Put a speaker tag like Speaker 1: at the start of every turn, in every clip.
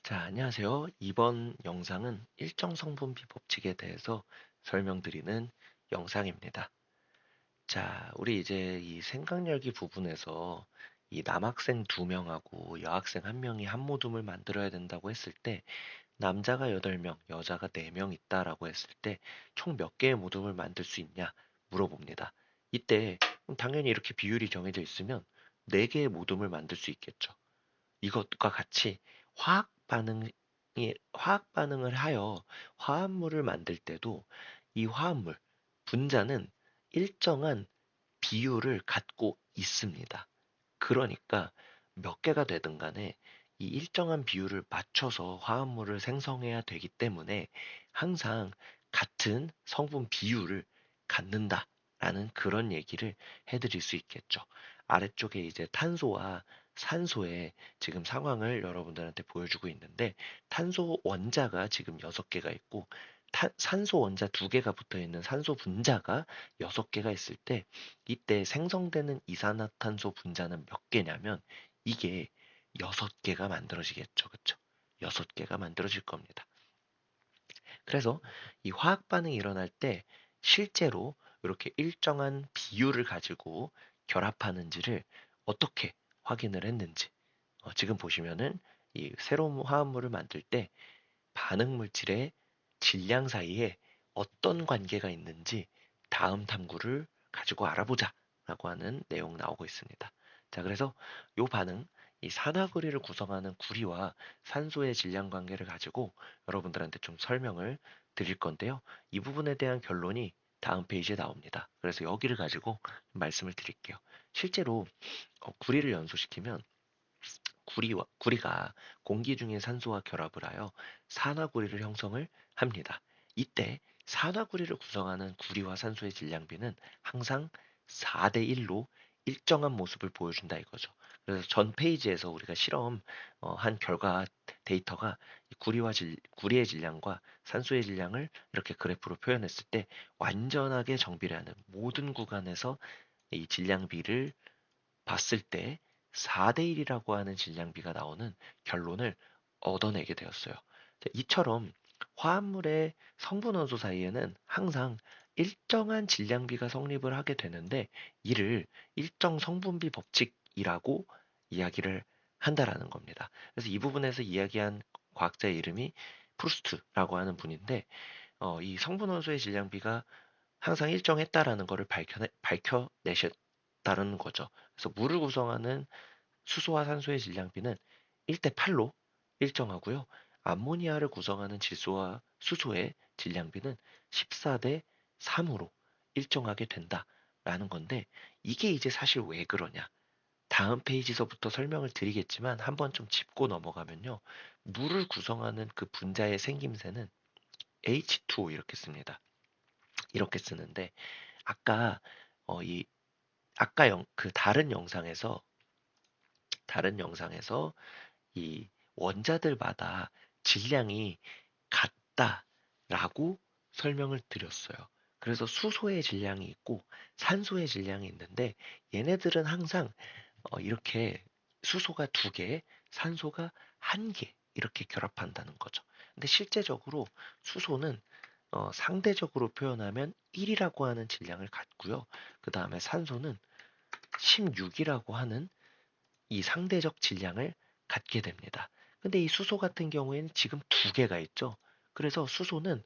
Speaker 1: 자, 안녕하세요. 이번 영상은 일정 성분비 법칙에 대해서 설명드리는 영상입니다. 자, 우리 이제 이 생각열기 부분에서 이 남학생 2명하고 여학생 1명이 한 모둠을 만들어야 된다고 했을 때 남자가 8명, 여자가 4명 있다라고 했을 때 총 몇 개의 모둠을 만들 수 있냐 물어봅니다. 이때 당연히 이렇게 비율이 정해져 있으면 4개의 모둠을 만들 수 있겠죠. 이것과 같이 화학 반응이 화학 반응을 하여 화합물을 만들 때도 이 화합물 분자는 일정한 비율을 갖고 있습니다. 그러니까 몇 개가 되든 간에 이 일정한 비율을 맞춰서 화합물을 생성해야 되기 때문에 항상 같은 성분 비율을 갖는다라는 그런 얘기를 해드릴 수 있겠죠. 아래쪽에 이제 탄소와 산소의 지금 상황을 여러분들한테 보여주고 있는데 탄소 원자가 지금 6개가 있고 산소 원자 2개가 붙어 있는 산소 분자가 6개가 있을 때 이때 생성되는 이산화탄소 분자는 몇 개냐면 이게 6개가 만들어지겠죠. 그쵸? 6개가 만들어질 겁니다. 그래서 이 화학 반응이 일어날 때 실제로 이렇게 일정한 비율을 가지고 결합하는지를 어떻게 확인을 했는지 지금 보시면은 이 새로운 화합물을 만들 때 반응 물질의 질량 사이에 어떤 관계가 있는지 다음 탐구를 가지고 알아보자 라고 하는 내용 나오고 있습니다. 자, 그래서 이 반응, 이 산화구리를 구성하는 구리와 산소의 질량 관계를 가지고 여러분들한테 좀 설명을 드릴 건데요. 이 부분에 대한 결론이 다음 페이지에 나옵니다. 그래서 여기를 가지고 말씀을 드릴게요. 실제로 구리를 연소시키면 구리가 공기 중의 산소와 결합을 하여 산화구리를 형성을 합니다. 이때 산화구리를 구성하는 구리와 산소의 질량비는 항상 4대 1로 일정한 모습을 보여준다 이거죠. 그래서 전 페이지에서 우리가 실험 한 결과 데이터가 구리의 질량과 산소의 질량을 이렇게 그래프로 표현했을 때 완전하게 정비를 하는 모든 구간에서 이 질량비를 봤을 때 4대 1이라고 하는 질량비가 나오는 결론을 얻어내게 되었어요. 이처럼 화합물의 성분 원소 사이에는 항상 일정한 질량비가 성립을 하게 되는데 이를 일정 성분비 법칙이라고 이야기를 한다라는 겁니다. 그래서 이 부분에서 이야기한 과학자의 이름이 프루스트라고 하는 분인데 이 성분 원소의 질량비가 항상 일정했다라는 것을 밝혀내셨다는 거죠. 그래서 물을 구성하는 수소와 산소의 질량비는 1대 8로 일정하고요. 암모니아를 구성하는 질소와 수소의 질량비는 14대 3으로 일정하게 된다라는 건데 이게 이제 사실 왜 그러냐? 다음 페이지서부터 설명을 드리겠지만 한번 좀 짚고 넘어가면요. 물을 구성하는 그 분자의 생김새는 H2O 이렇게 씁니다. 이렇게 쓰는데 아까 이 아까 그 다른 영상에서 이 원자들마다 질량이 같다라고 설명을 드렸어요. 그래서 수소의 질량이 있고 산소의 질량이 있는데 얘네들은 항상 이렇게 수소가 2개, 산소가 1개 이렇게 결합한다는 거죠. 근데 실제적으로 수소는 상대적으로 표현하면 1이라고 하는 질량을 갖고요. 그 다음에 산소는 16이라고 하는 이 상대적 질량을 갖게 됩니다. 근데 이 수소 같은 경우에는 지금 2개가 있죠. 그래서 수소는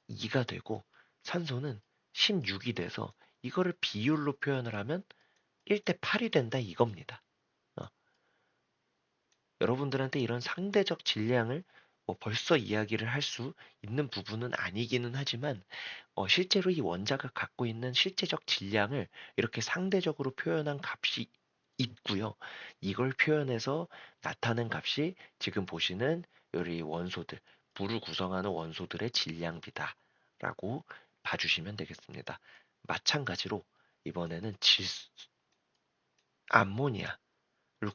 Speaker 1: 2가 되고 산소는 16이 돼서 이거를 비율로 표현을 하면 1대 8이 된다 이겁니다. 어, 여러분들한테 이런 상대적 질량을 뭐 벌써 이야기를 할 수 있는 부분은 아니기는 하지만 실제로 이 원자가 갖고 있는 실제적 질량을 이렇게 상대적으로 표현한 값이 있고요. 이걸 표현해서 나타낸 값이 지금 보시는 요리 원소들, 물을 구성하는 원소들의 질량비다라고 봐주시면 되겠습니다. 마찬가지로 이번에는 암모니아를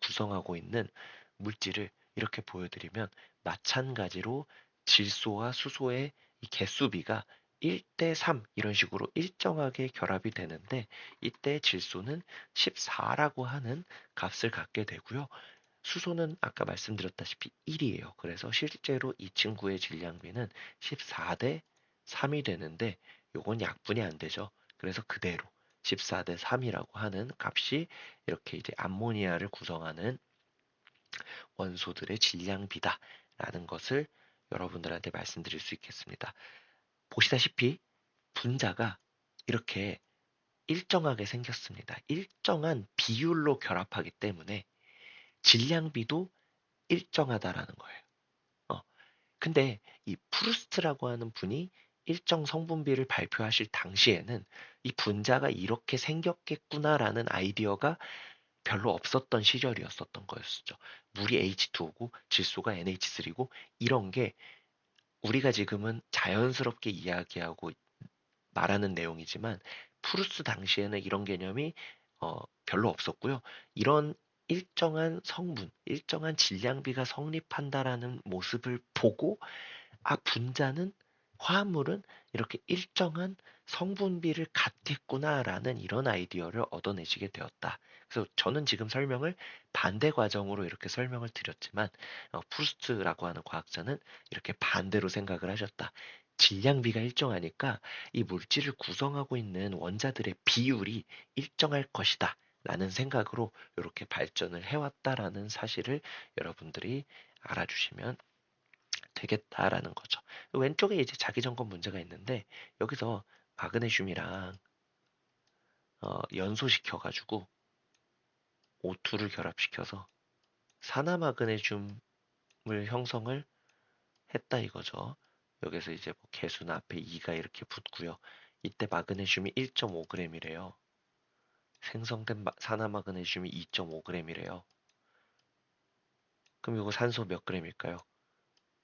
Speaker 1: 구성하고 있는 물질을 이렇게 보여드리면 마찬가지로 질소와 수소의 이 개수비가 1대 3 이런 식으로 일정하게 결합이 되는데 이때 질소는 14라고 하는 값을 갖게 되고요. 수소는 아까 말씀드렸다시피 1이에요. 그래서 실제로 이 친구의 질량비는 14대 3이 되는데 요건 약분이 안 되죠. 그래서 그대로 14대 3이라고 하는 값이 이렇게 이제 암모니아를 구성하는 원소들의 질량비다라는 것을 여러분들한테 말씀드릴 수 있겠습니다. 보시다시피 분자가 이렇게 일정하게 생겼습니다. 일정한 비율로 결합하기 때문에 질량비도 일정하다라는 거예요. 어, 근데 이 프루스트라고 하는 분이 일정 성분비를 발표하실 당시에는 이 분자가 이렇게 생겼겠구나라는 아이디어가 별로 없었던 시절이었었던 거였죠. 물이 H2O고 질소가 NH3고 이런 게 우리가 지금은 자연스럽게 이야기하고 말하는 내용이지만 프루스 당시에는 이런 개념이 별로 없었고요. 이런 일정한 성분, 일정한 질량비가 성립한다라는 모습을 보고 분자는 화합물은 이렇게 일정한 성분비를 갖겠구나라는 이런 아이디어를 얻어내시게 되었다. 그래서 저는 지금 설명을 반대 과정으로 이렇게 설명을 드렸지만 프루스트라고 하는 과학자는 이렇게 반대로 생각을 하셨다. 질량비가 일정하니까 이 물질을 구성하고 있는 원자들의 비율이 일정할 것이다. 라는 생각으로 이렇게 발전을 해왔다라는 사실을 여러분들이 알아주시면 되겠다라는 거죠. 왼쪽에 이제 자기점검 문제가 있는데 여기서 마그네슘이랑 연소시켜가지고 O2를 결합시켜서 산화마그네슘을 형성을 했다 이거죠. 여기서 이제 뭐 개수는 앞에 2가 이렇게 붙고요. 이때 마그네슘이 1.5g이래요. 생성된 산화마그네슘이 2.5g이래요. 그럼 이거 산소 몇 g일까요?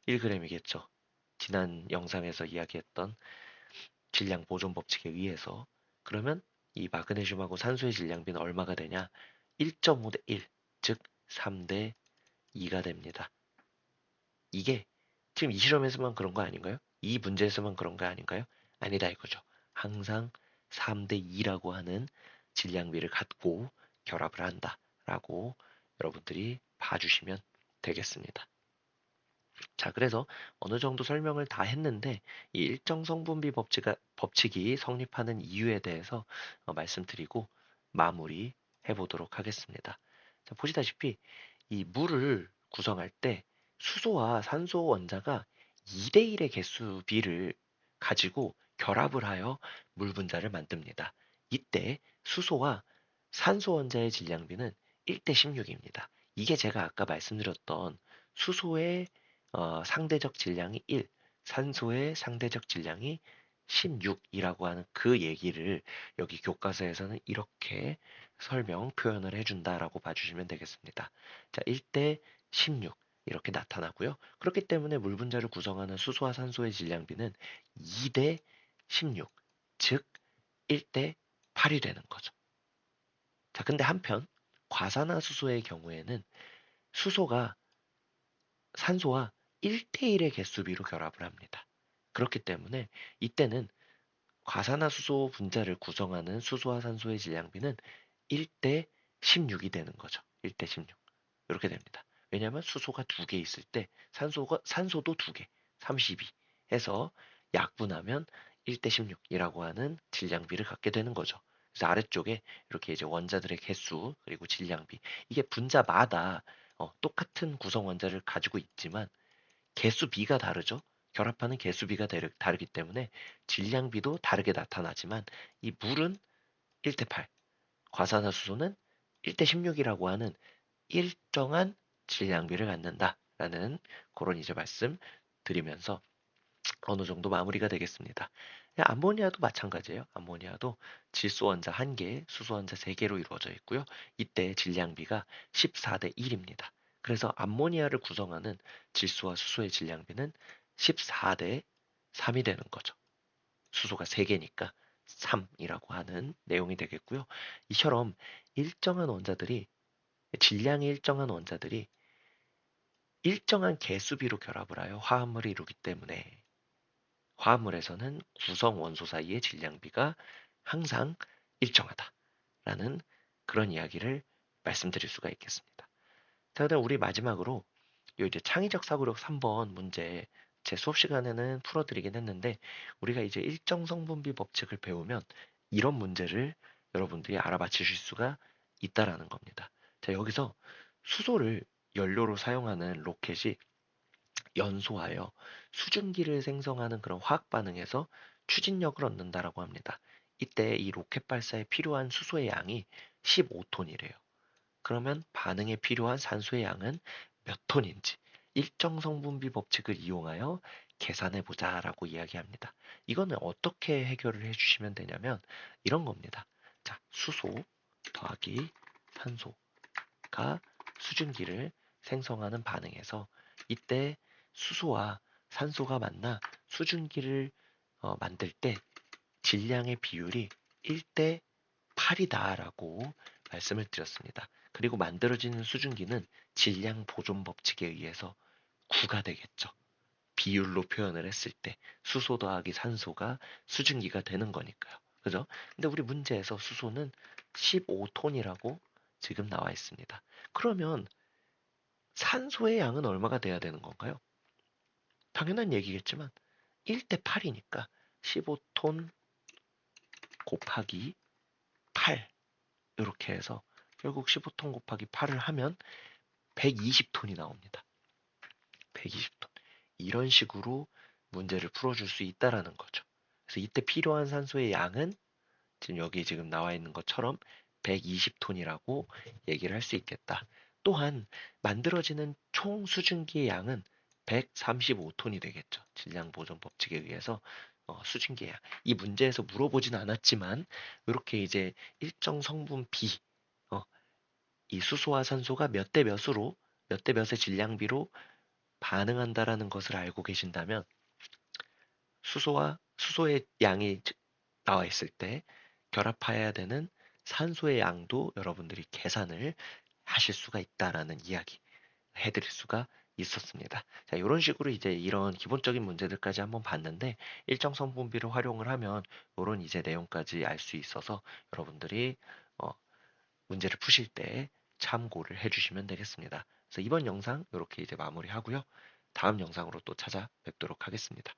Speaker 1: 1g이겠죠. 지난 영상에서 이야기했던 질량 보존 법칙에 의해서 그러면 이 마그네슘하고 산소의 질량비는 얼마가 되냐? 1.5대 1, 즉 3대 2가 됩니다. 이게 지금 이 실험에서만 그런 거 아닌가요? 이 문제에서만 그런 거 아닌가요? 아니다 이거죠. 항상 3대 2라고 하는 질량비를 갖고 결합을 한다라고 여러분들이 봐주시면 되겠습니다. 자, 그래서 어느 정도 설명을 다 했는데 이 일정 성분비 법칙이 성립하는 이유에 대해서 말씀드리고 마무리 해보도록 하겠습니다. 자, 보시다시피 이 물을 구성할 때 수소와 산소 원자가 2대1의 개수 비를 가지고 결합을 하여 물 분자를 만듭니다. 이때 수소와 산소 원자의 질량비는 1대 16입니다. 이게 제가 아까 말씀드렸던 수소의 상대적 질량이 1, 산소의 상대적 질량이 16이라고 하는 그 얘기를 여기 교과서에서는 이렇게 설명, 표현을 해준다라고 봐주시면 되겠습니다. 자, 1대 16 이렇게 나타나고요. 그렇기 때문에 물 분자를 구성하는 수소와 산소의 질량비는 2대 16, 즉 1대 8이 되는 거죠. 자, 근데 한편 과산화수소의 경우에는 수소가 산소와 1대1의 개수비로 결합을 합니다. 그렇기 때문에 이때는 과산화수소 분자를 구성하는 수소와 산소의 질량비는 1대 16이 되는 거죠. 1대 16. 이렇게 됩니다. 왜냐하면 수소가 2개 있을 때 산소도 2개, 32 해서 약분하면 1대 16이라고 하는 질량비를 갖게 되는 거죠. 그래서 아래쪽에 이렇게 이제 원자들의 개수 그리고 질량비 이게 분자마다 똑같은 구성 원자를 가지고 있지만 개수비가 다르죠. 결합하는 개수비가 다르기 때문에 질량비도 다르게 나타나지만 이 물은 1대 8, 과산화수소는 1대 16이라고 하는 일정한 질량비를 갖는다라는 그런 이제 말씀 드리면서 어느 정도 마무리가 되겠습니다. 암모니아도 마찬가지예요. 암모니아도 질소 원자 1개, 수소 원자 3개로 이루어져 있고요. 이때 질량비가 14대 1입니다. 그래서 암모니아를 구성하는 질소와 수소의 질량비는 14대 3이 되는 거죠. 수소가 3개니까 3이라고 하는 내용이 되겠고요. 이처럼 일정한 원자들이 질량이 일정한 원자들이 일정한 개수비로 결합을 하여 화합물을 이루기 때문에 화합물에서는 구성 원소 사이의 질량비가 항상 일정하다라는 그런 이야기를 말씀드릴 수가 있겠습니다. 자, 그다음 우리 마지막으로 요 이제 창의적 사고력 3번 문제 제 수업 시간에는 풀어드리긴 했는데 우리가 이제 일정 성분비 법칙을 배우면 이런 문제를 여러분들이 알아맞히실 수가 있다라는 겁니다. 자, 여기서 수소를 연료로 사용하는 로켓이 연소하여 수증기를 생성하는 그런 화학 반응에서 추진력을 얻는다라고 합니다. 이때 이 로켓 발사에 필요한 수소의 양이 15톤이래요. 그러면 반응에 필요한 산소의 양은 몇 톤인지 일정 성분비 법칙을 이용하여 계산해 보자라고 이야기합니다. 이거는 어떻게 해결을 해주시면 되냐면 이런 겁니다. 자, 수소 더하기 산소가 수증기를 생성하는 반응에서 이때 수소와 산소가 만나 수증기를 만들 때 질량의 비율이 1대 8이다라고 말씀을 드렸습니다. 그리고 만들어지는 수증기는 질량 보존 법칙에 의해서 9가 되겠죠. 비율로 표현을 했을 때 수소 더하기 산소가 수증기가 되는 거니까요. 그죠? 근데 우리 문제에서 수소는 15톤이라고 지금 나와 있습니다. 그러면 산소의 양은 얼마가 돼야 되는 건가요? 당연한 얘기겠지만 1대 8이니까 15톤 곱하기 8 이렇게 해서 결국 15톤 곱하기 8을 하면 120톤이 나옵니다. 120톤. 이런 식으로 문제를 풀어줄 수 있다라는 거죠. 그래서 이때 필요한 산소의 양은 지금 여기 지금 나와 있는 것처럼 120톤이라고 얘기를 할 수 있겠다. 또한 만들어지는 총 수증기의 양은 135톤이 되겠죠. 질량 보존 법칙에 의해서 수증기의 양. 이 문제에서 물어보진 않았지만 이렇게 이제 일정 성분 B, 어, 이 수소와 산소가 몇 대 몇으로 몇 대 몇의 질량비로 반응한다라는 것을 알고 계신다면 수소의 양이 나와 있을 때 결합해야 되는 산소의 양도 여러분들이 계산을 하실 수가 있다라는 이야기 해드릴 수가 있었습니다. 자, 이런 식으로 이제 이런 기본적인 문제들까지 한번 봤는데 일정 성분비를 활용을 하면 이런 이제 내용까지 알 수 있어서 여러분들이 어, 문제를 푸실 때 참고를 해주시면 되겠습니다. 그래서 이번 영상 이렇게 이제 마무리하고요. 다음 영상으로 또 찾아뵙도록 하겠습니다.